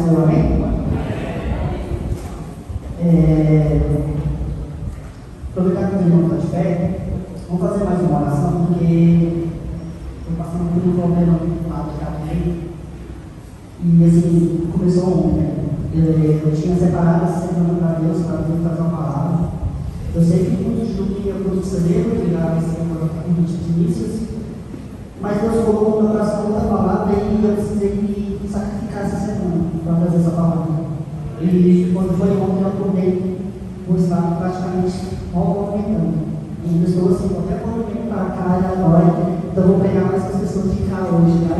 Senhor, amém? Aproveitar que o irmão está de pé, vamos fazer mais uma oração, porque estou passando por um problema lá que acabei. E assim, começou ontem. Eu tinha separado essa semana para Deus fazer uma palavra. Eu sei que muitos do que eu conselheiro ligaram esse convite de inícios, mas Deus colocou no meu coração outra palavra e eu precisei me sacrificar essa semana para fazer essa palavra. E quando foi ontem, eu acordei, vou estar praticamente movimentando. E eu estou assim, qualquer movimento para cá e agora, então eu vou pregar mais para as pessoas de cá hoje, né?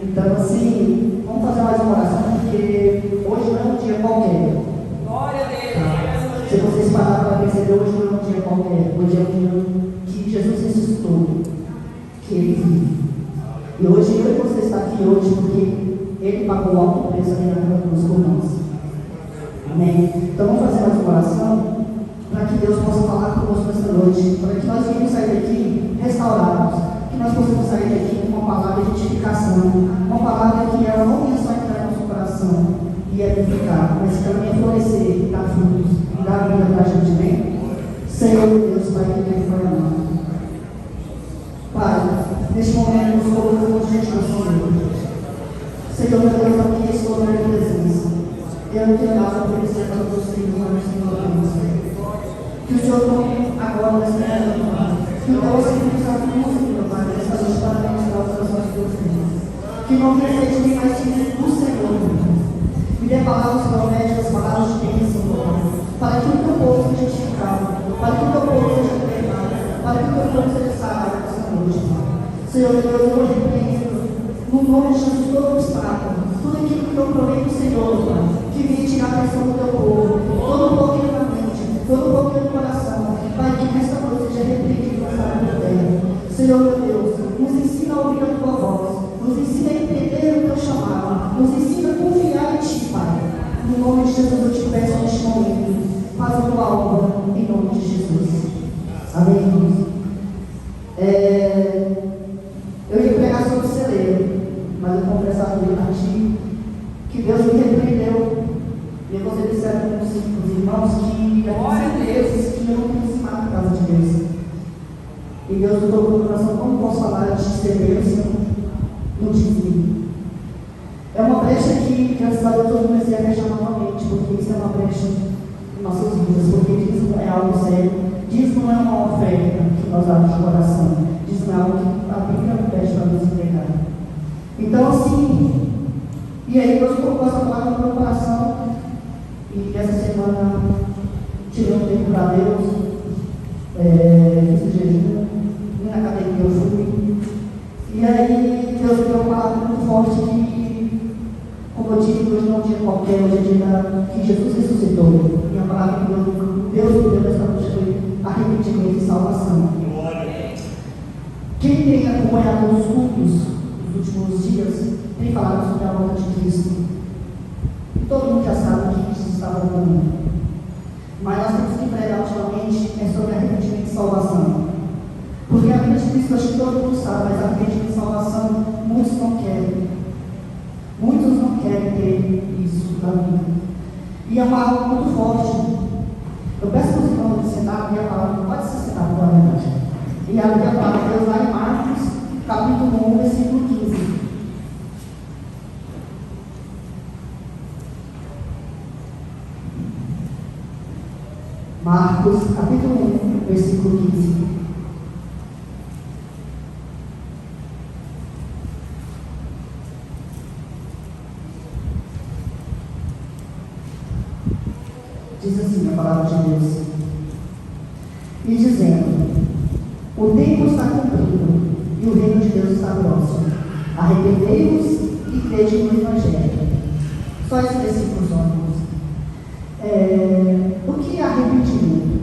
Então, assim, vamos fazer mais uma oração, porque hoje não é um dia qualquer. Glória a Deus! Se vocês pararam para perceber, hoje não é um dia qualquer. Hoje é um dia que Jesus ressuscitou, que Ele vive. E hoje eu e você está aqui hoje porque Ele pagou o alto preço ali na cruz por nós. Amém? Então vamos fazer mais uma oração para que Deus possa falar conosco nesta noite, para que nós venhamos sair daqui restaurados, que nós possamos sair daqui com uma palavra de edificação, uma palavra que ela não venha só entrar no nosso coração e edificar, mas que ela venha florescer, dar frutos e dar vida para a gente, amém? Senhor Deus, Pai, que Ele foi amado. Pai, neste momento nos colocamos diante do Senhor. Senhor, meu Deus, aqui estou na minha presença. Eu não tenho nada para oferecer para os filhos, mas Senhor Deus. Que o Senhor tome agora nesse momento, Pai. Que o Deus que nos acusa, meu Pai, nesta noite para ministrar os corações dos filhos. Que não deseje nem mais dizer do Senhor, meu Pai. Me dê palavras proféticas, palavras de bênção, meu Pai. Para que o teu povo seja edificado, para que o teu povo seja libertado, para que o teu povo seja sarado nessa noite, Pai. Senhor Deus, eu repreendo, no nome de Jesus, todo obstáculo, tudo aquilo que eu provei do Senhor, Pai, que venha tirar a pressão do teu povo, todo bloqueio na mente, todo bloqueio no coração, Pai, que nesta noite seja repreendido nessa área da terra. Senhor meu Deus, nos ensina a ouvir a tua voz, nos ensina a entender o teu chamado, nos ensina a confiar em ti, Pai. No nome de Jesus eu te peço neste momento, faz a tua obra em nome de Jesus. Amém. Eu ia pregar sobre o celeiro, mas eu confesso a ti que Deus me repreendeu. E eu gostaria de dizer para os irmãos que há vezes que eu não tenho ensinado a casa de Deus. E Deus me tocou no coração, como posso falar de celeiro se eu não digo. É uma brecha que, graças a Deus, eu comecei a fechar novamente, porque isso é uma brecha em nossas vidas, porque dízimo é algo sério. Dízimo não é uma oferta que nós damos de coração, dízimo é algo que a Bíblia pede para nos entregar. Então, assim, e aí Deus colocou essa palavra no meu coração, e essa semana tirei um tempo para Deus, fiz o jejum, na academia eu fui, e aí Deus me deu uma palavra muito forte que, como eu disse, hoje não é um dia qualquer, hoje é dia que Jesus ressuscitou. E a palavra que Deus me deu nessa noite foi arrependimento e salvação. Quem tem acompanhado os cultos nos últimos dias tem falado sobre a volta de Cristo. E todo mundo já sabe que Cristo está voltando. Mas nós temos que pregar ultimamente sobre arrependimento e salvação. Porque a vida de Cristo, acho que todo mundo sabe, mas arrependimento e salvação, muitos não querem. Muitos não querem ter isso na vida. E é uma algo muito forte. Eu peço para os irmãos de sentar e a palavra, pode se sentar com a verdade. E abrir a palavra de Deus lá em Marcos, capítulo 1, versículo 15. Marcos, capítulo 1, versículo 15. Diz assim a palavra de Deus. E dizendo: o tempo está cumprido e o reino de Deus está próximo. Arrependei-vos e crede no Evangelho. Só esse versículo só, irmãos. O que é arrependimento?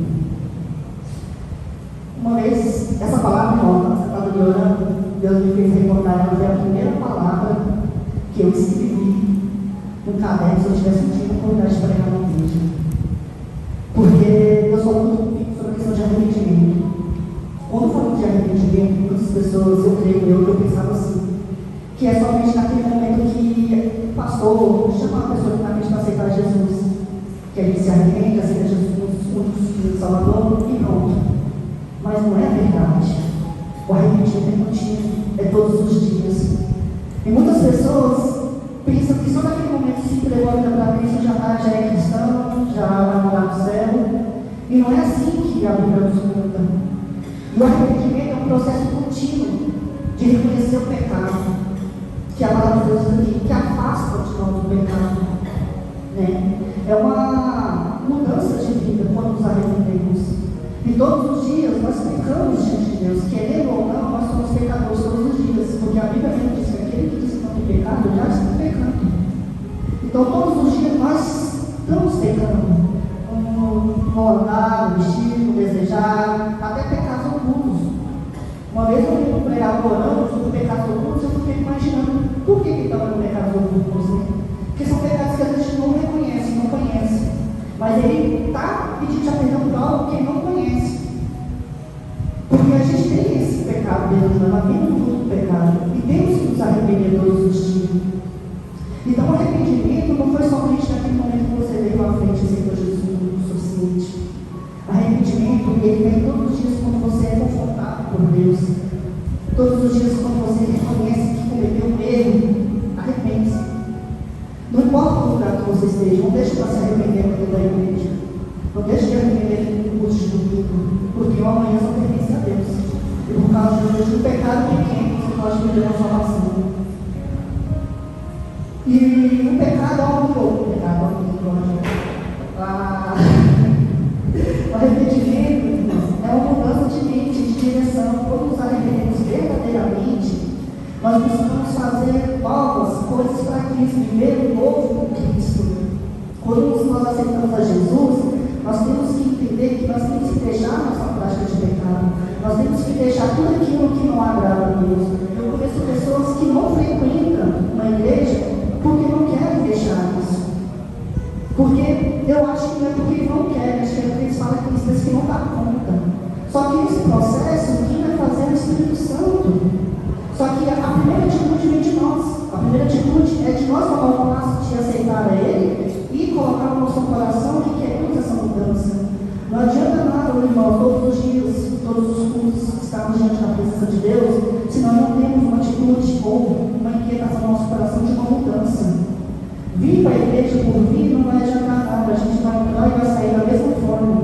Uma vez, essa palavra, irmão, quando você estava me orando, Deus me fez recordar que foi a primeira palavra que eu escrevi no caderno se eu tivesse tido a oportunidade de pregar na igreja. Porque eu sou muito convicto sobre a questão de arrependimento. Quando falamos de arrependimento, muitas pessoas, eu creio, eu pensava assim, que é somente naquele momento que o pastor pastor, chama uma pessoa que está para aceitar Jesus, que a gente se arrepende, aceita Jesus como único Filho do Salvador e pronto. Mas não é verdade. O arrependimento é contínuo, é todos os dias. E muitas pessoas pensam que só naquele momento se entregou a vida para Cristo já é cristão, já vai morar no céu. E não é assim que a Bíblia nos conta. E o arrependimento é um processo contínuo de reconhecer o pecado, que a palavra de Deus diz aqui, que afasta de nós o pecado. Né? É uma mudança de vida quando nos arrependemos. E todos os dias nós pecamos diante de Deus, querendo ou não, nós somos pecadores todos os dias, porque a Bíblia mesmo diz que aquele que diz que não tem pecado já está pecando. Então todos os dias nós estamos pecando. No andar, no vestir, no desejar, até pecados ocultos. Uma vez eu fui pregar orando sobre pecados ocultos, eu fiquei imaginando por que estava no pecado oculto. Porque são pecados que a gente não reconhece, não conhece. Mas ele está pedindo já perdão por algo que ele não conhece. Porque a gente tem esse pecado dentro de nós, temos muito pecado. E temos que nos arrepender todos os dias. Então o arrependimento não foi somente naquele momento que você veio à frente e aceitou Jesus o suficiente. Arrependimento, ele vem todos os dias quando você é confrontado por Deus. Todos os dias quando você reconhece que cometeu um erro, arrepende-se. Não importa o lugar que você esteja, não deixe para se arrepender dentro da igreja. Não deixe de arrepender no curso de domingo, porque o amanhã só pertence a Deus. E por causa do pecado pequeno, você pode perder a salvação. E o pecado é algo novo. O arrependimento é uma mudança de mente, de direção. Quando nos arrependemos verdadeiramente, nós buscamos fazer novas coisas para Cristo, viver o novo com Cristo. Quando nós aceitamos a Jesus, nós temos que entender que nós temos que deixar a nossa prática de pecado. Nós temos que deixar tudo aquilo que não agrada a Deus. Eu conheço pessoas que não frequentam uma igreja porque não querem deixar isso. Porque eu acho que não é porque não querem, acho que eles falam que eles que não dá conta. Só que esse processo, quem vai fazer é o Espírito Santo. Só que a primeira atitude vem de nós. A primeira atitude é de nós tomar o passo de aceitar a Ele e colocar no nosso coração que queremos essa mudança. Não adianta nada, meu irmão, todos os dias, todos os cultos, estarmos diante da presença de Deus, se nós não temos uma atitude ou uma inquietação no nosso coração de uma mudança. Vir para a igreja por vir não vai adiantar nada, a gente vai entrar e vai sair da mesma forma.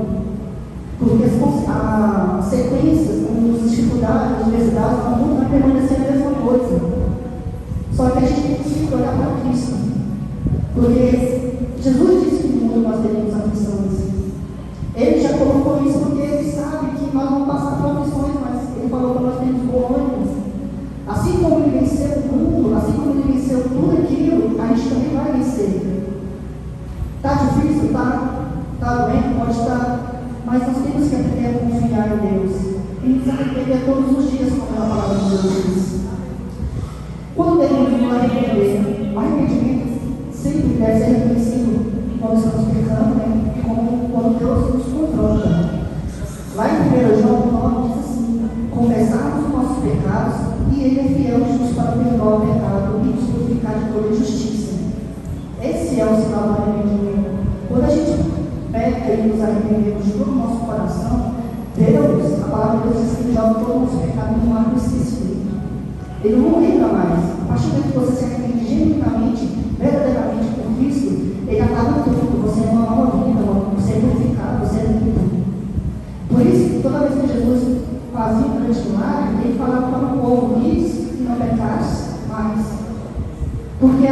Porque as sequências, as dificuldades, as diversidades, o mundo vai permanecer a mesma coisa. Só que a gente tem que olhar para Cristo. Porque Jesus disse que no mundo nós teríamos aflições. Ele já colocou isso porque ele sabe que nós vamos passar por aflições, mas ele falou que nós temos bom ânimo. Assim como ele venceu o mundo, assim como ele venceu tudo aquilo, a gente também vai vencer. Está difícil? Está doendo? Pode estar. Mas nós temos que aprender a confiar em Deus. E nos arrepender todos os dias, como a palavra de Deus diz. Quando devemos nos arrepender? O arrependimento sempre deve ser reconhecido quando estamos pecando, né? Como quando Deus nos confronta. Lá em 1 João 9 diz assim: confessarmos os nossos pecados e Ele é fiel e justo para perdoar o pecado e nos purificar de toda injustiça. Esse é o sinal do arrependimento. Quando a gente peca e nos arrependemos de todo o nosso coração, Deus, a palavra de Deus diz que Ele joga todo o nosso pecado no mar do Espírito. Ele não lembra mais. A partir do momento que você se arrepende genuinamente, verdadeiramente por Cristo, Ele acaba tudo. Você é uma nova vida, você é purificado, você é limpo. Por isso, toda vez que Jesus fazia um grande milagre, Ele falava para o povo: isso e não pecaste mais. Porque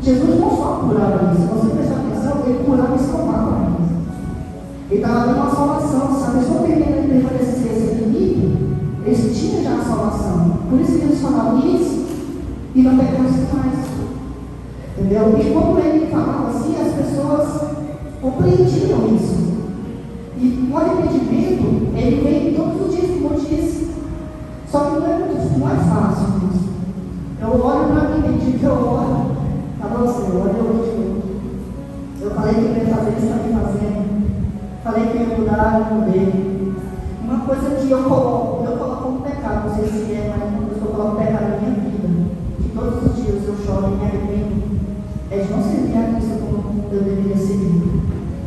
Jesus não só curava isso, você prestar atenção, Ele curava e salvava isso. Ele estava dando uma salvação, sabe? Só que ele permanecesse limpo, eles tinham já a salvação. Por isso que eles falavam isso e não pecaste mais. Entendeu? E como ele falava assim, as pessoas compreendiam isso. E o arrependimento, ele vem todos os dias, como eu disse. Só que não é fácil isso. Eu olho para mim, tem dia que eu olho. Tá bom, Senhor, olha hoje. Eu falei que eu ia fazer isso, está me fazendo. Falei que eu ia mudar, eu mudei. Uma coisa que eu coloco como pecado, não sei se é, mas eu coloco pecado na minha vida. Que todos os dias eu choro e me arrependo. é de não servir a Cristo como eu deveria servir,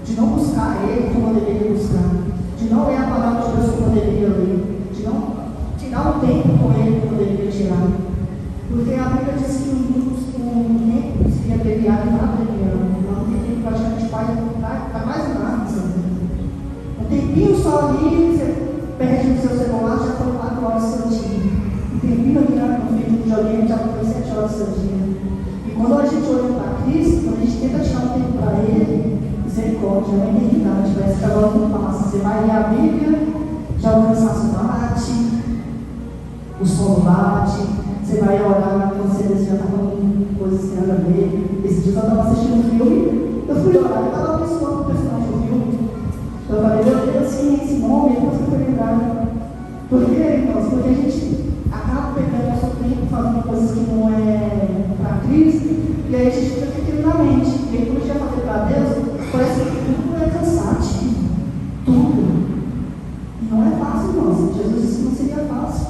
de não buscar Ele como eu deveria buscar, de não ler a palavra de Deus como eu deveria ler, de não tirar o tempo com Ele como eu deveria tirar. Porque a Bíblia diz que um tempo seria abreviado e não abreviado. Não tem tempo praticamente para mais nada. Um tempinho só ali, você perde no seu celular, já foi 4 horas do seu dia. Um tempinho ali no vídeo de alguém, já foi 7 horas do seu dia. E quando a gente olha para Cristo, quando a gente tenta tirar um tempo para Ele, misericórdia, é uma eternidade, parece que agora não passa. Você vai ler a Bíblia, já o cansaço bate, o sono bate, você vai orar, você já está com coisas que nada a ver. Esse dia eu estava assistindo um filme, eu fui orar, eu estava pensando no personagem do filme. Eu falei, meu Deus, sim, esse nome, depois eu fui lembrar. Por quê, irmãos? Porque a gente acaba perdendo nosso tempo fazendo coisas que não é para Cristo, e aí a gente fica aquilo na mente. E aí, quando a gente vai fazer para Deus, parece que tudo é cansativo. Tudo. E não é fácil, irmãos. Jesus disse que não seria fácil.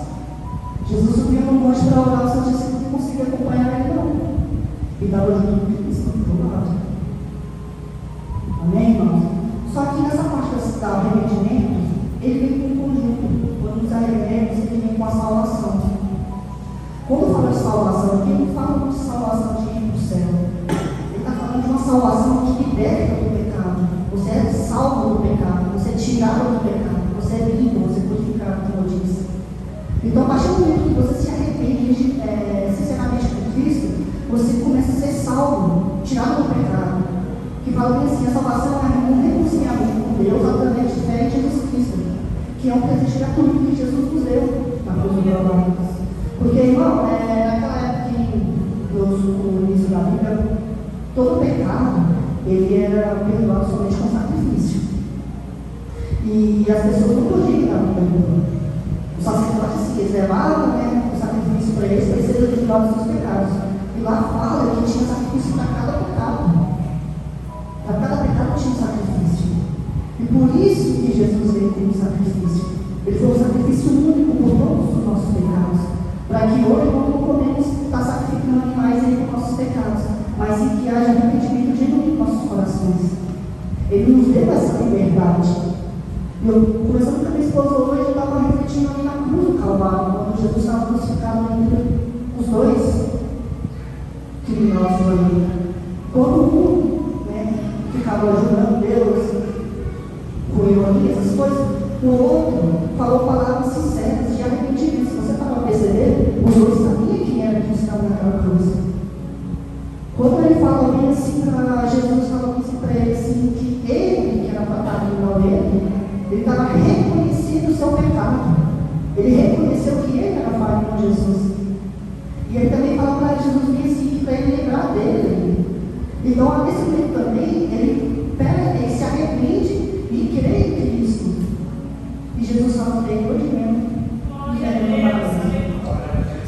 Jesus subiu no monte para orar, só disse que não conseguia acompanhar ele, não. E estava junto com Cristo do lado. Amém, irmãos? Só que nessa parte do arrependimento, ele vem com um conjunto. Quando nos arrependemos, ele vem com a salvação. Quando fala de salvação, aqui não fala de salvação de ir para o céu. Ele está falando de uma salvação que liberta do pecado. Você é salvo do pecado, você é tirado do pecado, você é limpo, você é purificado, como eu disse. Então, a partir do momento que você se arrepende sinceramente com Cristo, você começa a ser salvo, tirado do pecado. Que fala bem assim, a salvação é um reconciliamento com Deus através de fé em Jesus Cristo, que é um presente gratuito que Jesus nos deu na cruz do Calvário. Porque, irmão, naquela época no início da Bíblia, todo pecado ele era perdoado somente com sacrifício. E as pessoas não podiam dar muito perdoado. O sacerdote se reservava, o sacrifício para eles serem perdoados dos seus pecados. E lá fala que tinha sacrifício para cada pecado. Para cada pecado tinha um sacrifício. E por isso que Jesus veio como sacrifício. Ele foi um sacrifício único por todos os nossos pecados. Para que hoje nós não podemos estar sacrificando animais aí por nossos pecados, mas em que haja arrependimento genuíno em nossos corações. Ele nos deu essa liberdade. Eu, conversando com a minha esposa hoje, eu estava refletindo ali na cruz do Calvário, quando Jesus estava crucificado entre os dois criminosos ali. Quando um ficava ajudando Deus com ironia, essas coisas, o outro falou palavras sinceras de arrependimento. Se você estava a perceber, os dois sabiam quem era que estava naquela cruz. Quando ele fala bem assim para Jesus, fala assim para ele assim, que ele, que era para estar igual ele estava reconhecendo o seu pecado. Ele reconheceu que ele era falho com Jesus. E ele também fala para Jesus bem assim, para ele lembrar dele. Então, nesse momento também, ele se arrepende e crê em Cristo. E Jesus fala para ele hoje mesmo.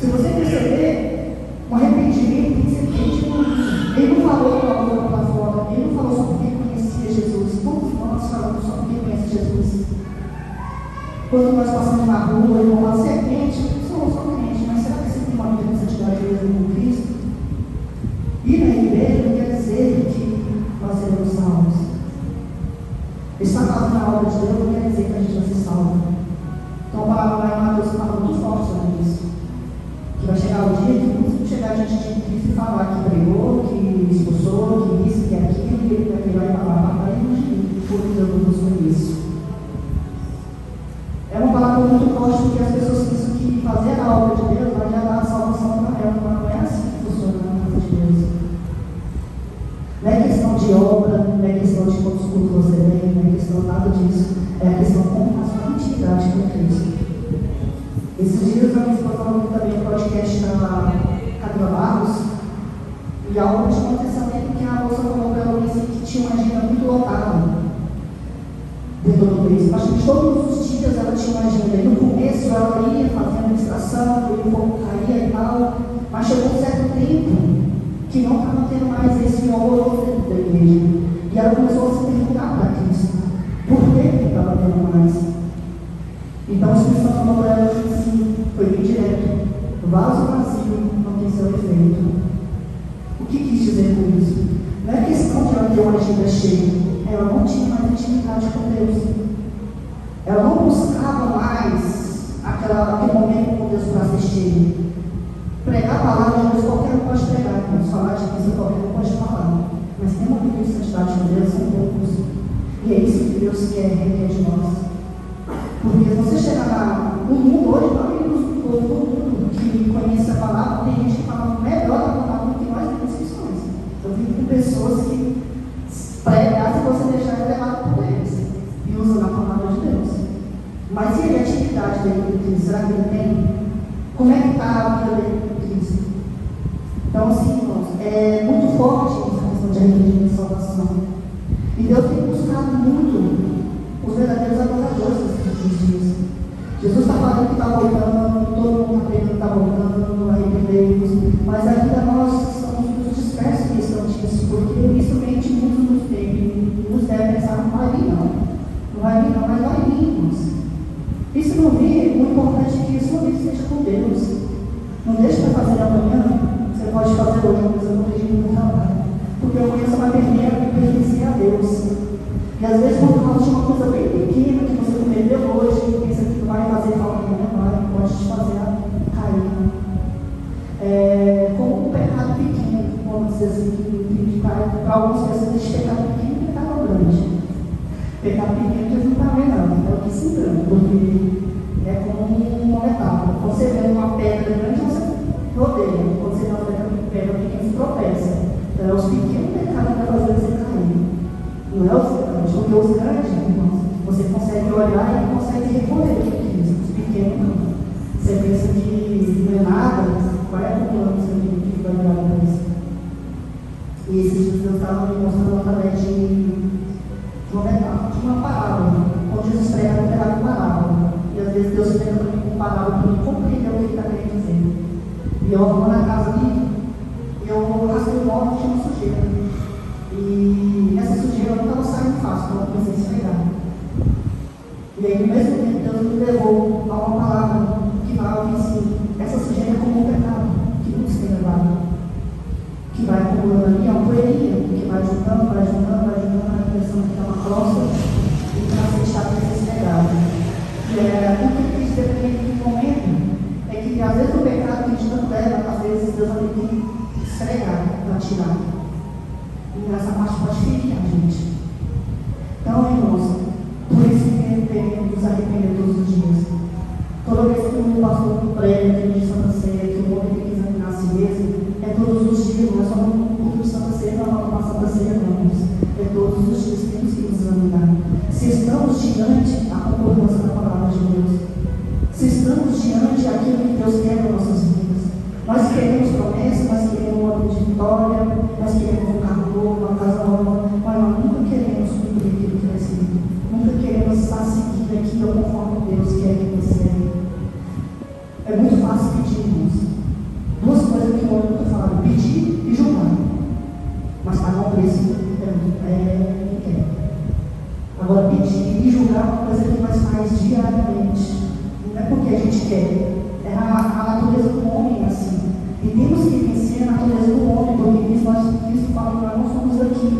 Se você perceber, o arrependimento tem que ser feito. Ele não falou com a boca para fora, ele não falou só porque conhecia Jesus. Todos nós falamos só porque conhece Jesus. Quando nós passamos na rua, ele fala, você é crente? Eu sou crente, mas será que você tem uma vida de santidade mesmo com Cristo? Ir na igreja não quer dizer que nós seremos salvos. Estar fazendo a obra de Deus não quer dizer que a gente vai ser salvo. Então, a palavra lá em Mateus fala muito forte sobre isso. Que vai chegar o dia que muitos vão chegar diante de Cristo e falar que pregou, que expulsou, que isso, que aquilo, que ele vai virar e falar, para ele não por Deus não busca isso. É uma palavra muito forte porque as pessoas pensam que fazer a obra de Deus vai dar a salvação para ela, mas não é assim que funciona na casa de Deus. Não é questão de obra, não é questão de quantos cultos você tem, não é questão nada disso. É a questão como a sua intimidade com Cristo. Esses dias eu estava falando também no podcast da Camila Barros, e algo de aconteceu que a moça falou para ela que tinha uma agenda muito lotada. Dentro do mês. Acho que todos os dias ela tinha uma agenda. E no começo ela ia fazendo administração, o fogo caía e tal, mas chegou um certo tempo que não estava tendo mais esse alvoroço dentro da igreja. E ela começou a se perguntar para Cristo por que estava tendo mais. Então o Espírito Santo falou para ela assim, foi bem direto: vaso vazio não tem seu efeito. O que quis dizer com isso? intimidade com Deus. Ela não buscava mais aquele momento com Deus para assistir. Pregar a palavra de Deus, qualquer um pode pregar, irmãos. Falar de Cristo, qualquer um pode falar. Mas tem uma vida de santidade com Deus, são poucos. E é isso que Deus requer de nós. Porque se você chegar no mundo hoje, não é o povo do mundo que conhece a palavra, tem gente que fala melhor a palavra do que nós temos questões. Eu vivo com pessoas que pregar se você deixar é levado por eles e usam a palavra de Deus. Mas e a atividade dele com Cristo? Será que ele tem? Como é que está a vida dele com Cristo? Então, assim, irmãos, é muito forte essa questão de arrependimento e salvação. E Deus tem buscado muito os verdadeiros adoradores nesses dias. Jesus está falando que está voltando, todo mundo está pregando que está voltando, arrependei-vos, mas ainda nós estamos muito dispersos em questão disso, porque isso vem de muitos nos tempos, nos deve pensar, não vai vir não, não vai vir não, mas vai vir, irmãos. E se não vir, o importante é que a sua vida seja com Deus. Não deixe para fazer amanhã, você pode fazer hoje, mas eu não deixo no trabalho, porque amanhã você vai pertencer a Deus. E às vezes, por causa de uma coisa bem pequena que você cometeu hoje, pensa que vai fazer falta, não vai, pode te fazer cair. Como um pecado pequeno, vamos dizer assim, que para algumas pessoas existe pecado pequeno e pecado grande. Pecado pequeno que não está vendo, não, é o que se engana, porque é como uma metáfora. Quando você vê uma pedra grande, você rodeia. Quando você vê uma pedra pequena, você tropeça. Então, é os pequenos pecados que vai fazer você cair. Não é os grandes, porque os grandes, irmãos, você consegue olhar e consegue recorrer a Cristo. Os pequenos não. Você pensa que não é nada, vai acumulando isso aqui que vai virar para isso. E esses dias Deus estava me mostrando através de uma metáfora, de uma parábola, onde Jesus prega um pedaço de parábola. E às vezes Deus prega para mim com parábola para mim compreender o que ele está querendo dizer. E eu vou na casa dele, e eu rasguei o móvel e tinha uma sujeira. E essa sujeira não estava saindo fácil, então eu comecei a esfregar. E aí, no mesmo tempo, Deus me levou a uma palavra que fala que assim, essa sujeira é como um pecado, que nunca se tem levado. Que vai acumulando ali, é uma poeirinha, que vai juntando, a impressão que está uma crosta e que ela está sendo esfregada. E o que ele quis dizer naquele momento é que, às vezes, o pecado que a gente não leva, às vezes, Deus vai ter que esfregar para tirar. E essa parte pode ferir a gente. Então, irmãos, por isso que devemos nos arrepender todos os dias. Toda vez que o pastor prega de Santa Ceia, que o homem tem que examinar a si mesmo, é todos os dias, não é só no culto de Santa Ceia, não é Santa Ceia, não. É todos os dias que temos que nos examinar. Se estamos diante da concordância da palavra de Deus, se estamos diante daquilo que Deus quer para nossas vidas, nós queremos promessas, nós queremos uma vida de vitória, nós queremos um carro novo, uma casa nova, mas nós nunca queremos cumprir aquilo que é escrito. Nunca queremos estar seguindo aquilo conforme Deus quer que você seja. É muito fácil pedir, irmãos. Duas coisas que o homem nunca fala: pedir e julgar. Mas pagar um preço ninguém quer. Agora, pedir e julgar é uma coisa que nós faz diariamente. Não é porque a gente quer. É a natureza do homem assim. E temos que vencer a natureza do homem, porque Cristo fala que nós não somos daqui,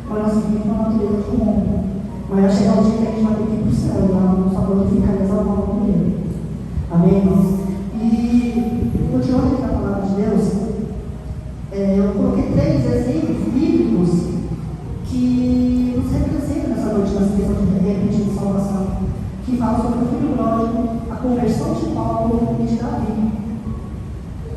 mas nós vivemos com a natureza do homem. Mas vai chegar o dia que a gente vai ter que ir para o céu, e lá não sabemos ficar nessa alma com ele. Amém, irmãos? E continuando aqui na palavra de Deus, eu coloquei 3 exemplos bíblicos que nos representam nessa noite, nessa questão de arrependimento e salvação, que falam sobre o filho pródigo, a conversão de Paulo e de Davi.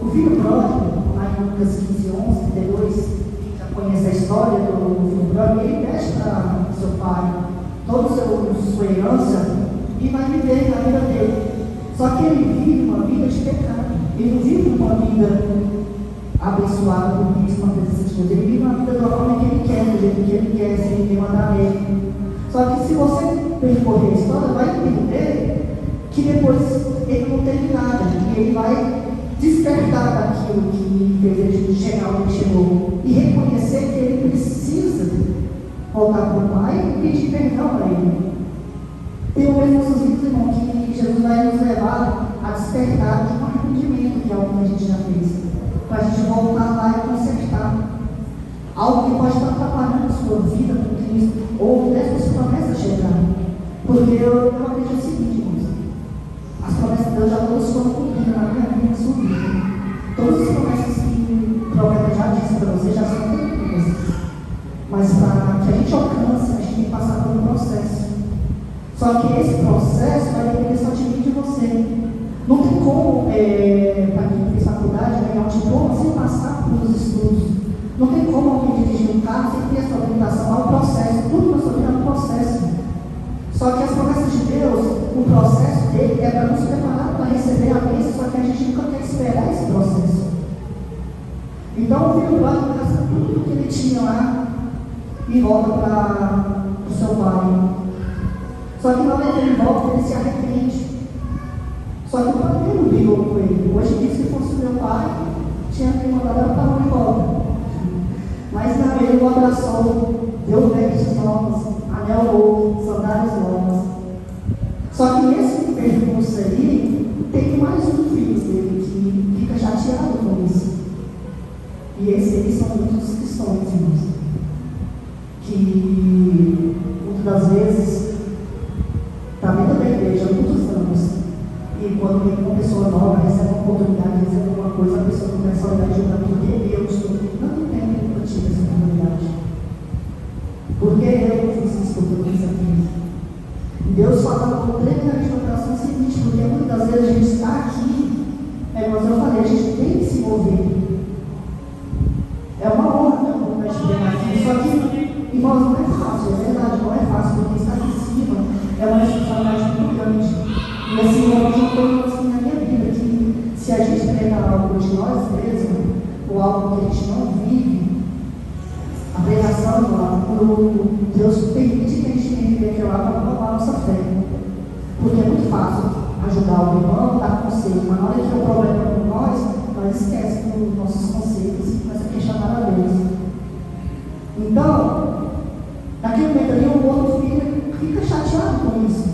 O filho pródigo, lá em Lucas 15:11, 32, quem já conhece a história do filho pródigo, ele pede para seu pai toda a sua herança e vai viver a vida dele. Só que ele vive uma vida de pecado. Ele não vive uma vida abençoada por Cristo, uma presença de Deus. Ele vive uma vida da forma que ele quer, do jeito que ele quer, sem ninguém mandar nele. Só que se você percorrer a história, vai entender que depois ele não teve nada, e ele vai despertar daquilo que fez ele chegar onde ele chegou e reconhecer que ele precisa voltar para o Pai e pedir perdão a ele. Tem o mesmo nossos vídeos, irmão, que Jesus vai nos levar a despertar de um arrependimento, que é algo que a gente já fez, para a gente voltar lá e consertar. algo que pode estar atrapalhando a sua vida com Cristo, ou mesmo você começa a chegar. Porque eu acredito o seguinte, irmãos, as promessas de Deus já todas foram cumpridas na minha vida e na sua vida. Todas as promessas que o profeta já disse para você já são cumpridas. Mas para que a gente alcance, a gente tem que passar por um processo. Só que esse processo vai depender só de mim e de você. Não tem como, para quem fez faculdade, ganhar um diploma sem passar pelos estudos. Não tem como alguém dirigir um carro sem ter essa orientação ao processo. Tudo na sua vida é um processo. Só que as promessas de Deus, o processo dele é para nos preparar para receber a bênção, só que a gente nunca quer esperar esse processo. Então o filho pródigo gasta tudo que ele tinha lá e volta para o seu pai. Só que na hora que ele volta, ele se arrepende. Só que o pai não brigou com ele. Hoje em dia, se fosse meu pai, tinha que mandar ela para de volta. Mas não, ele o abraçou, deu vestes novas, anel novo, sandálias novas. Só que nesse percurso aí, tem mais um filho dele que fica chateado com isso. E esses são muitos cristãos, irmãos, que muitas das vezes está dentro da igreja há muitos anos, e quando vem uma pessoa nova, recebe uma oportunidade de fazer alguma coisa, a pessoa começa a olhar e julgar porque eu estou tanto tempo que eu tive essa oportunidade. Porque eu não fiz isso porque eu fiz aquilo. Deus fala tremendamente no coração o seguinte, porque muitas das vezes a gente está aqui, como eu falei, a gente tem que se mover. É uma honra, né, quando nós estivemos aqui. Só que, irmãos, não é fácil, é verdade, não é fácil, porque estar aqui em cima é uma responsabilidade muito grande. E assim, eu já estou assim na minha vida, que se a gente prega algo de nós mesmos, ou algo que a gente não vive, a pregação do lado, Deus permite que a gente tenha que ver aquilo lá para provar a nossa fé. Porque é muito fácil ajudar o irmão, dar conselho, mas na hora que o problema é com nós esquecemos dos nossos conselhos e começa a questionar a Deus. Então, naquele momento ali, o outro filho fica chateado com isso.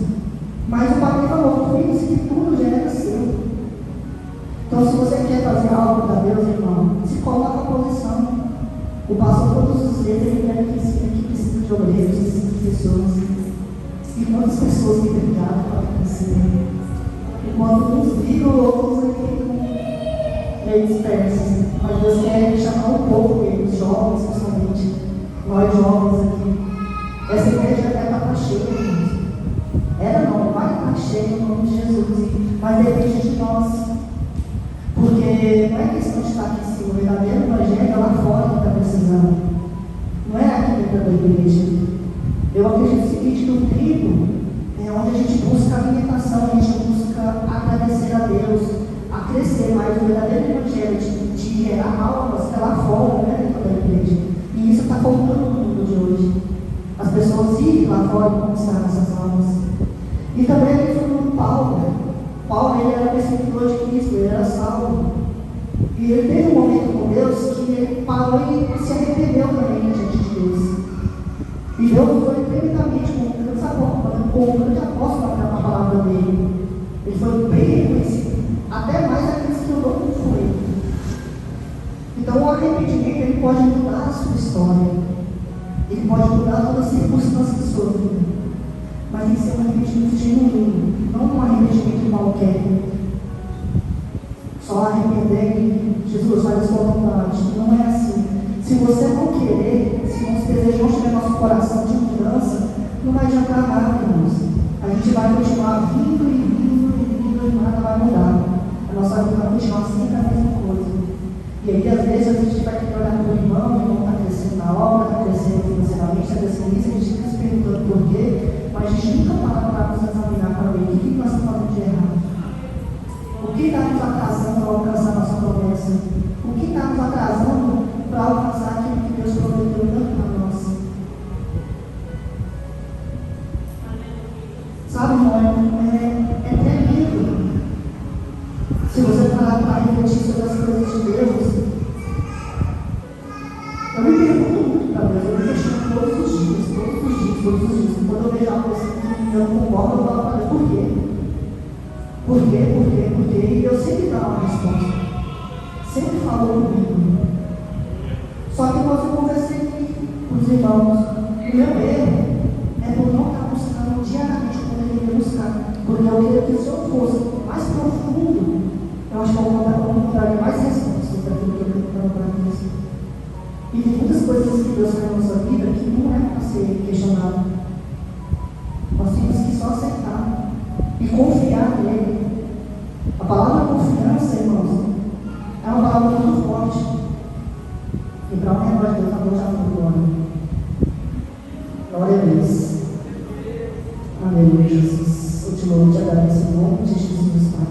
Mas o pai falou, filho, isso que tudo já era seu. Então, se você quer fazer algo para Deus, irmão, se coloca à posição. O pastor todos os dias ele quer que ensina que precisa de obreiros, precisa de pessoas. E quantas pessoas têm brigado para crescer? Enquanto uns brigam, outros ficam meio dispersos. Mas Deus quer chamar um pouco os jovens, principalmente nós jovens aqui. Essa igreja era para estar cheia, irmãos. Era não, vai estar cheia no nome de Jesus. Mas depende de nós. Porque não é questão de estar aqui em cima, o verdadeiro evangelho é lá fora que está precisando. Não é aqui dentro da igreja. Eu acredito o seguinte, que o trigo é onde a gente busca alimentação, a gente busca agradecer a Deus, a crescer mais. O verdadeiro evangelho de gerar almas é lá fora, não é dentro da igreja. E isso está faltando no mundo de hoje. As pessoas irem lá fora e conquistar essas almas. E também ele foi no Paulo. Paulo, ele era perseguidor de Cristo, ele era salvo. E ele teve um momento com Deus que ele parou e se arrependeu também diante de Deus. E Deus foi tremendamente com o grande apóstolo para a palavra dele. Ele foi bem reconhecido, até mais aqueles que o não foi. Então o arrependimento ele pode mudar a sua história. Ele pode mudar todas as circunstâncias da sua vida. Mas tem que ser um arrependimento genuíno, não um arrependimento qualquer. Só arrepender que Jesus faz a sua vontade. Não é assim. Se você não querer, se nosso desejo não estiver no nosso coração de mudança, não vai adiantar nada, irmãos. A gente vai continuar vindo e nada vai mudar. A nossa vida vai continuar sempre a mesma coisa. E aí, às vezes, a gente vai ter que olhar para o irmão está crescendo na obra, está crescendo financeiramente, está crescendo nisso, a gente fica se perguntando por quê, mas a gente nunca para nos examinar para ver o que nós estamos fazendo de errado. O que está nos atrasando para alcançar a nossa promessa? O que está nos atrasando para alcançar aquilo que Deus prometeu tanto para nós? Sabe, irmão, é tremendo. Se você parar para refletir sobre as coisas de Deus, eu me pergunto muito para Deus, eu me questiono todos os dias. Quando eu vejo algo assim que eu não concordo, eu falo para Deus, por quê? Por quê? E eu sempre dou uma resposta. Sempre falou comigo. Só que quando eu conversei irmãos, o meu erro é por não estar buscando diariamente como eu deveria buscar. Porque eu queria que se eu fosse mais profundo, eu acho que eu encontraria mais respostas daquilo que eu estava para mim. E tem muitas coisas que Deus faz na nossa vida que não é para ser questionado. Nós temos que só aceitar e confiar nele. A palavra confiança, irmãos, é uma palavra muito forte. E para o menor de Deus, a Deus já foi glória. Glória a Deus. Amém, Jesus. Eu te louvo e te agradeço em nome de Jesus, Pai.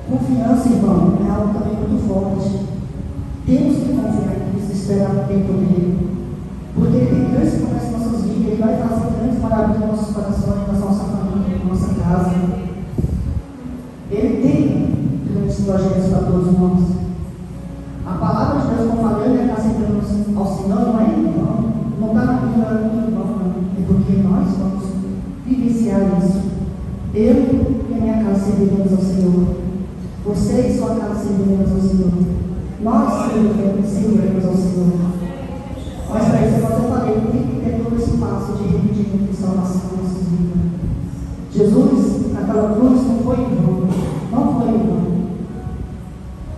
Confiança, irmão, é algo também muito forte. Temos que confiar em Cristo, esperar o tempo dele. Porque ele tem grandes promessas em nossas vidas, ele vai fazer grandes maravilhas nos nossos corações, na nossa família, na nossa casa. Ele tem grandes projetos para todos nós. A palavra de Deus, como eu falei, ele está sempre nos auxiliando, não é em vão, não está na vida em vão, não. É porque nós vamos vivenciar isso. Eu e a minha casa serviremos ao Senhor. Você e sua casa serviremos ao Senhor. Nós serviremos ao Senhor. Mas para isso, como eu falei, tem que ter todo esse passo de arrependimento e salvação nas nossas vidas. Jesus, naquela cruz, não foi em vão. Não foi em vão.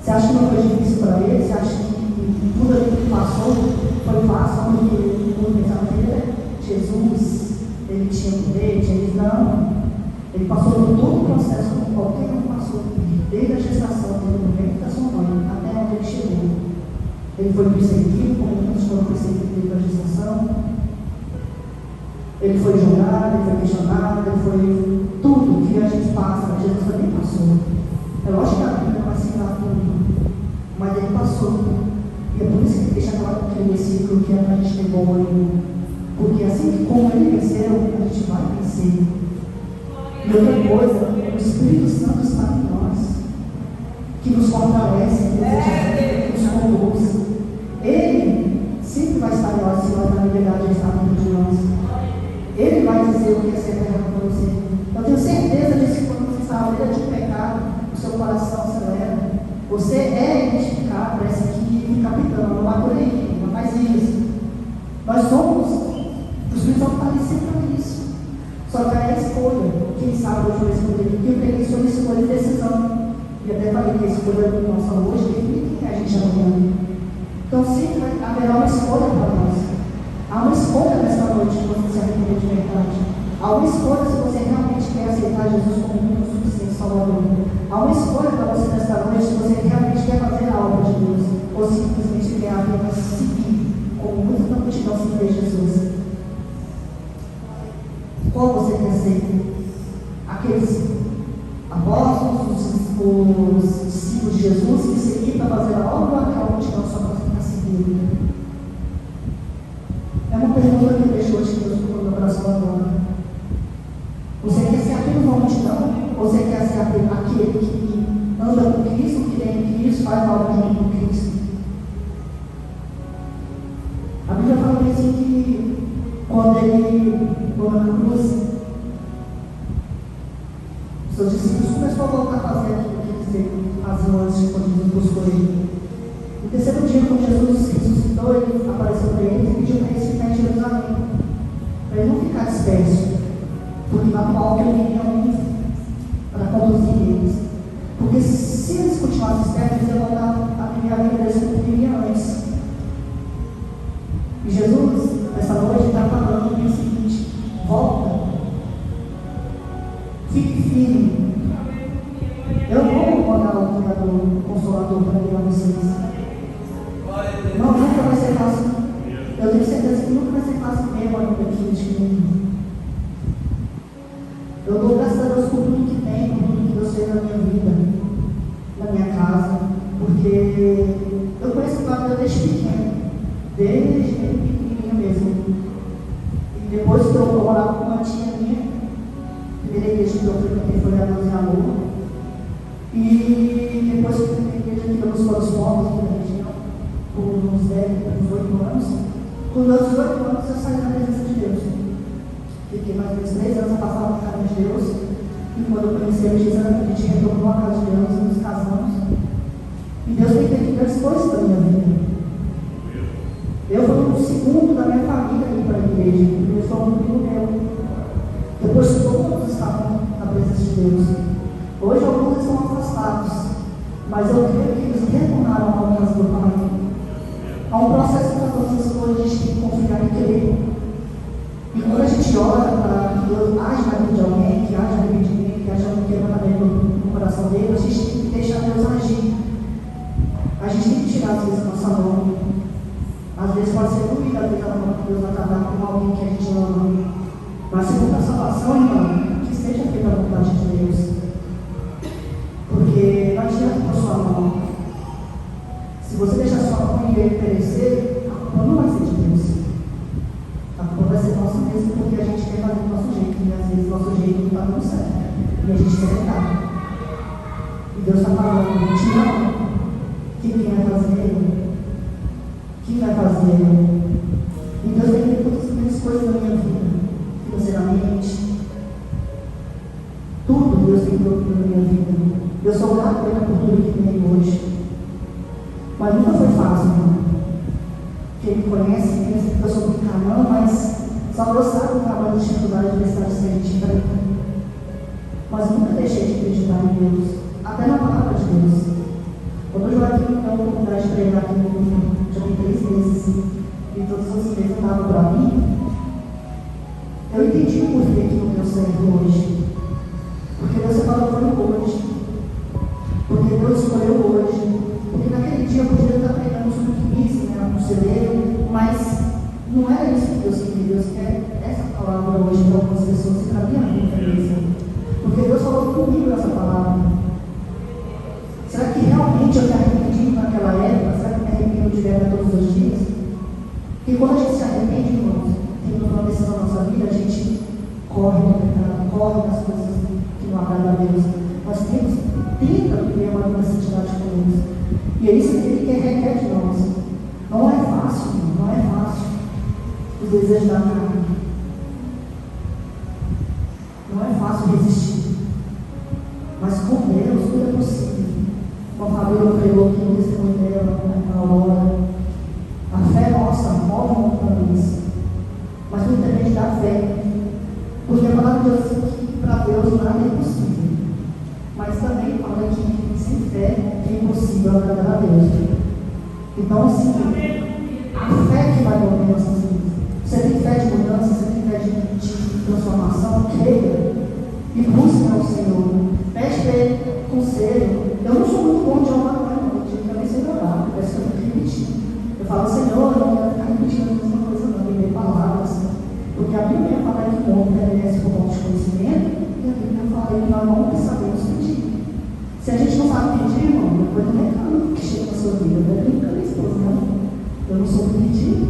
Você acha que não foi difícil para ele? Você acha que tudo aquilo que passou foi fácil? Porque ele pensava que Jesus, ele tinha poder, tinha visão. Ele passou por todo o processo como qualquer um passou, desde a gestação, desde o momento da sua mãe, até onde ele chegou. Ele foi perseguido, como muitos foram perseguidos desde a gestação. Ele foi julgado, ele foi questionado, ele foi tudo que a gente passa, Jesus também passou. É lógico que a Bíblia vai ensinar tudo, mas ele passou. E é por isso que ele deixa claro aquele versículo que é para a gente ter bom ânimo. Porque assim que como ele venceu, a gente vai vencer. E outra coisa, o Espírito Santo está em nós, que nos fortalece, que nos conduz. Ele sempre vai estar em nós, se nós na liberdade de estar dentro de nós. Ele vai dizer o que é certo para você. Eu tenho certeza disso que quando você está à beira de um pecado, o seu coração acelera. Você é identificado, parece que capitão, não vai por aí, não faz isso. Nós somos, o Espírito Santo está ali sempre para isso. Só que é a escolha. Quem sabe hoje vai escolher? Porque eu peguei sobre escolha e decisão. E até falei que a escolha do nosso hoje define quem a gente amanhã. Então sempre haverá uma escolha para nós. Há uma escolha nessa noite que você se arrepender de verdade. Há uma escolha se você realmente quer aceitar Jesus como um suficiente Salvador. Há uma escolha para você nesta noite se você realmente quer fazer a obra de Deus. Ou simplesmente quer apenas seguir, como muitos da multidão seguir Jesus. Qual você quer ser? Aqueles apóstolos, os discípulos de Jesus que seguiram para fazer a obra ou aquela multidão só para ficar seguindo? É uma pergunta que deixou de Deus no meu coração agora. Você quer ser aquele uma multidão? Ou você quer ser aquele que anda com Cristo, que tem em Cristo, faz a obra junto com Cristo? A Bíblia fala assim que quando ele foi na cruz, os seus discípulos começaram a voltar a fazer aquilo que eles faziam antes de quando Jesus buscou ele. No terceiro dia, quando Jesus ressuscitou, ele apareceu para eles e pediu para eles ficarem em Jerusalém, para eles não ficar dispersos, porque na qual ele vinha para conduzir eles. Porque se eles continuassem dispersos, eles iam voltar a viver a vida deles como viviam antes. E Jesus, nessa noite, está falando o seguinte: volta, fique firme. Eu vou mandar o Criador, o Consolador, para levar vocês. Não, nunca vai ser fácil. Eu tenho certeza que nunca vai ser fácil mesmo a vida aqui neste mundo. Eu dou graças a Deus por tudo que tem, por tudo que Deus fez na minha vida, na minha casa, porque eu conheço o Pai desde pequeno, desde pequenininho mesmo. E depois que eu morava com uma tia minha, a primeira igreja que eu frequentei foi a Deus em Amor. E depois que eu fui na igreja que eu nos foram povos aqui na região, por uns 10, 18 anos, com meus 18 anos eu saí da presença de Deus. Fiquei mais ou menos 3 anos afastado da casa de Deus. E quando eu conheci a gente retornou à casa de Deus e nos casamos. E Deus tem feito grandes coisas na minha vida. Eu fui o segundo da minha família aqui para a igreja. Eu sou um primo meu. Depois todos estavam na presença de Deus. Hoje alguns estão afastados, mas eu creio que eles retornaram ao casa do Pai. Há um processo que todas as coisas a gente tem que confiar e crer. E quando a gente ora para que Deus age na vida de alguém, que haja arrependimento, que haja um quebrantamento no coração dele, a gente tem que deixar Deus agir. A gente tem que tirar às vezes a nossa mão. Às vezes pode ser doída, às vezes a mão que Deus vai tratar com alguém que a gente ama. Mas segundo a salvação, irmão, que seja feita a vontade de Deus. Porque não adianta com a sua mão. Se você deixar sua mão e ele perecer, a culpa não vai ser de Deus. A culpa vai ser nossa mesmo, porque a gente quer fazer do nosso jeito. E às vezes o nosso jeito não está dando certo. E a gente quer errar. E Deus está falando, te amo. Quem vai fazer? Quem vai fazer? E Deus tem feito todas as minhas coisas na minha vida. Financeiramente. Tudo Deus tem feito na minha vida. Eu sou grato pela cultura que tenho hoje. Mas nunca foi fácil, irmão. Quem me conhece, pensa que eu sou muito carnão, mas só Deus sabe o tamanho de dificuldade de necessidades que a gente enfrenta. Mas nunca deixei de acreditar em Deus, até na palavra de Deus. Quando eu aqui tenho a oportunidade de pregar aqui no mundo, já tem 3 meses, e todos os meses estavam para mim, eu entendi o porquê que não deu certo hoje. Porque Deus falou hoje. Porque Deus escolheu hoje. Porque naquele dia eu podia estar pregando sobre crise, né, no celeiro, mas não era isso que Deus queria. Deus quer essa palavra hoje para algumas pessoas e para mim é uma referência. Porque Deus falou comigo essa palavra. Será que realmente eu me arrependi naquela época? Será que eu me arrependo de verdade todos os dias? Porque quando a gente se arrepende, irmãos, tem uma decisão na nossa vida, a gente corre no pecado, corre nas coisas que não agradam a Deus. Nós tenta viver uma vida de santidade com Deus. E é isso que Ele requer de nós. Não é fácil, não é fácil. Os desejos da carne. Não é fácil resistir. Mas com Deus tudo é possível. Como a Fabiola pregou aqui no testemunho dela, na Aurora. A fé nossa move montanhas. Mas tudo depende da fé. Porque a palavra de Deus diz que para Deus nada é impossível. Mas também fala que sem fé é impossível agradar a Deus. Então, assim, a fé que vai mover nossas vidas. Você tem fé de mudança, você tem fé de transformação, creia e busque ao Senhor. Pede para Ele conselho. Eu não sou muito bom de orar, não. Eu também sei orar, parece que eu tenho que repetir. Eu falo, Senhor, eu não quero ficar repetindo a mesma coisa, não. Me dê palavras. Porque a Bíblia fala que o homem permanece com bom conhecimento. E a Bíblia fala que nós não sabemos pedir. Se a gente não sabe pedir, irmão, depois não reclama que chega na sua vida. Eu brinco com a minha esposa, não. Eu não sou pedir.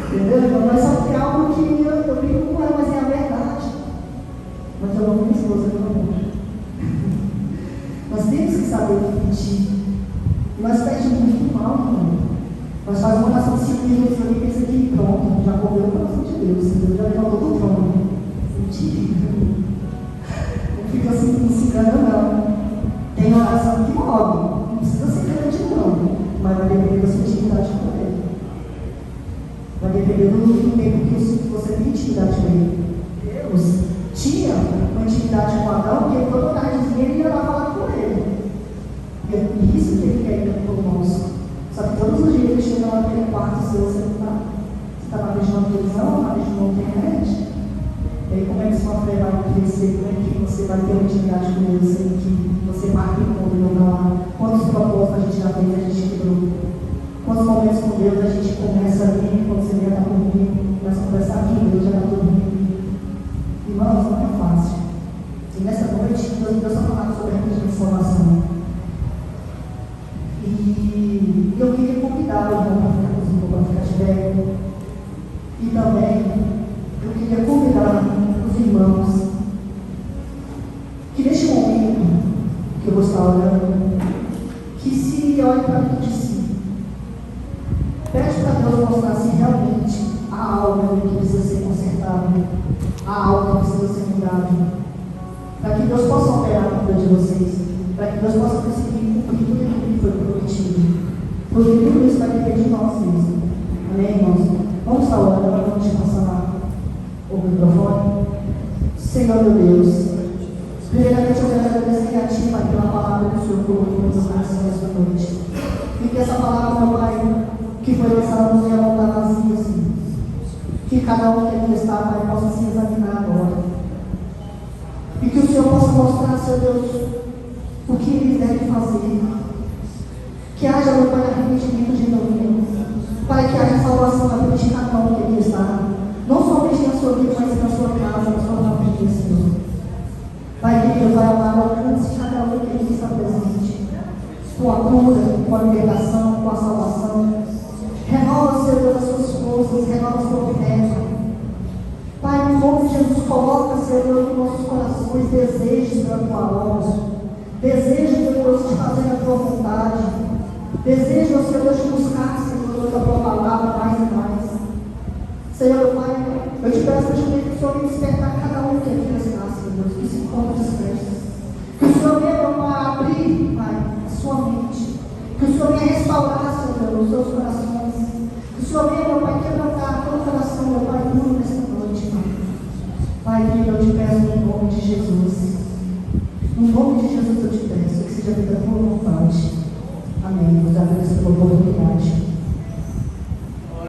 Entendeu, irmão? Mas só que é algo que eu brinco com ela, mas é a verdade. Mas eu amo minha esposa, meu amor. Nós temos que saber pedir. E nós pedimos muito mal, irmão. Nós fazemos uma oração de 5 minutos ali e pensa que pronto, já comeu o coração de Deus, Deus já levantou do trono. Mentira. Não fica assim, se engana não. Tem oração que move. Não precisa ser grande não. Mas vai depender da sua intimidade com Ele. Vai depender do tempo que você tem intimidade com Ele. Deus tinha uma intimidade com Adão, porque toda tardezinha ele ia lá falar com ele. E isso que ele quer ir por nós. Só que todos os dias ele chega lá naquele quarto seu, você está na frente de uma televisão, na frente de uma internet. E aí como é que sua fé vai crescer? Como é que você vai ter uma intimidade com Deus? Sem que você marque o ponto e não dá lá? Quantos propósitos a gente já fez, a gente quebrou? Quantos momentos com Deus a gente começa ali, quando você já está dormindo, começa a conversar aqui, Deus já está dormindo. Irmãos, não é fácil. E nessa noite, Deus está falando sobre a transformação. E eu queria convidar o irmão para ficar comigo, para ficar de pé. E também, eu queria convidar os irmãos que neste momento que eu vou estar orando, que se olhem para dentro de si. Pede para Deus mostrar se realmente há algo que precisa ser consertado, há algo que precisa ser mudado, para que Deus possa operar na vida de vocês, para que Deus possa conseguir cumprir tudo aquilo que foi prometido. Porque tudo isso vai depender de nós mesmos. Amém, irmãos? Vamos estar orando antes de passar o microfone. Senhor, meu Deus, primeiramente eu quero agradecer a Ti, Pai, pela palavra que o Senhor colocou no meu coração esta noite. E que essa palavra, meu Pai, que foi lançada não venha voltar vazia, Senhor. Que cada um que aqui está, Pai, possa se examinar agora. E que o Senhor possa mostrar, Senhor Deus, o que eles devem fazer. Que haja, meu Pai, arrependimento de novo. Pai, que haja salvação na vida de cada um que aqui está. Não somente na sua vida, mas na sua casa, na sua família, Senhor. Pai, que Deus vai amar, alcance cada um que aqui está presente. Com a cura, com a libertação, com a salvação. Renova, Senhor Deus, as suas forças, renova a sua oferta. Pai, em nome de Jesus, coloca, Senhor Deus, nos nossos corações desejos pela tua obra. Desejos, Senhor Deus, de fazer a tua vontade. Desejos, Senhor Deus, de buscar, Senhor Deus, a tua palavra mais e mais. Senhor, Pai, eu te peço que o Senhor venha despertar cada um que aqui está, Senhor Deus, que se encontra disperso. Que o Senhor venha, meu Pai, abrir, Pai, a sua mente. Que o Senhor venha restaurar, Senhor Deus, os seus corações. Que o Senhor venha, meu Pai, quebrantar todo o coração, meu Pai, puro nesta noite, Pai. Pai, querido, eu te peço no nome de Jesus. No nome de Jesus eu te peço que seja feita a tua vontade. Amém. Deus abençoe pela oportunidade.